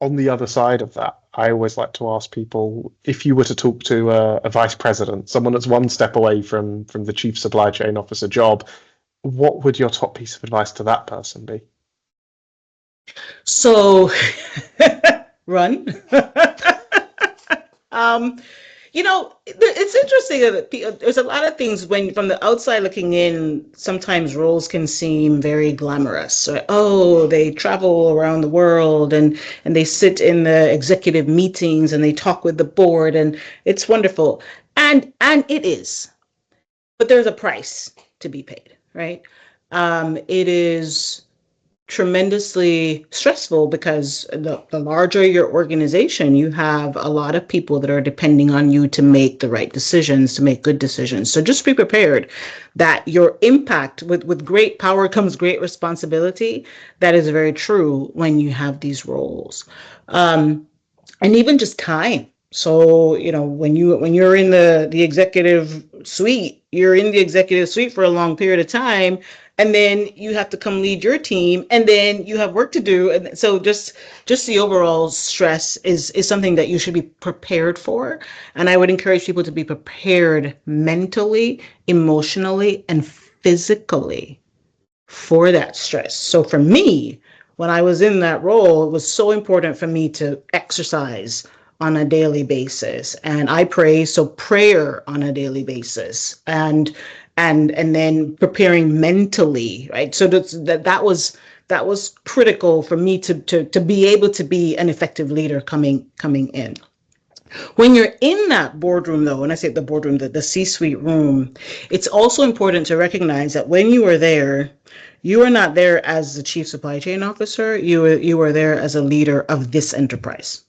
On the other side of that, I always like to ask people if you were to talk to a vice president, someone that's one step away from the chief supply chain officer job, what would your top piece of advice to that person be? So run. um, it's interesting that there's a lot of things when from the outside looking in, sometimes roles can seem very glamorous. So, oh, they travel around the world and they sit in the executive meetings and they talk with the board and it's wonderful. And it is. But there's a price to be paid, right? It is tremendously stressful because the larger your organization, you have a lot of people that are depending on you to make the right decisions, to make good decisions. So just be prepared that your impact with great power comes great responsibility. That is very true when you have these roles. And even just time. So, when you're in the executive suite, you're in the executive suite for a long period of time, and then you have to come lead your team, and then you have work to do. And so just the overall stress is something that you should be prepared for. And I would encourage people to be prepared mentally, emotionally, and physically for that stress. So for me, when I was in that role, it was so important for me to exercise on a daily basis. And I pray, so prayer on a daily basis. And then preparing mentally, right? So that was critical for me to be able to be an effective leader coming in. When you're in that boardroom, though, when I say the boardroom, the C-suite room, it's also important to recognize that when you are there, you are not there as the chief supply chain officer. You are there as a leader of this enterprise.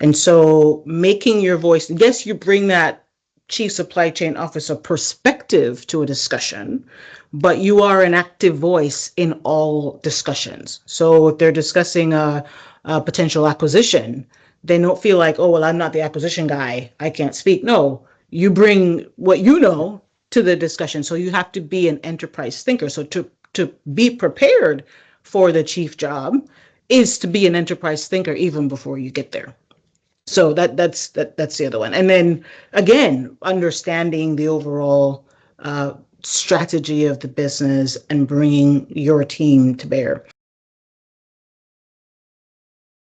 And so making your voice, yes, you bring that chief supply chain officer perspective to a discussion, but you are an active voice in all discussions. So if they're discussing a potential acquisition, they don't feel like, oh, well, I'm not the acquisition guy, I can't speak. No, you bring what you know to the discussion. So you have to be an enterprise thinker. So to be prepared for the chief job is to be an enterprise thinker even before you get there. So that's the other one. And then again, understanding the overall strategy of the business and bringing your team to bear.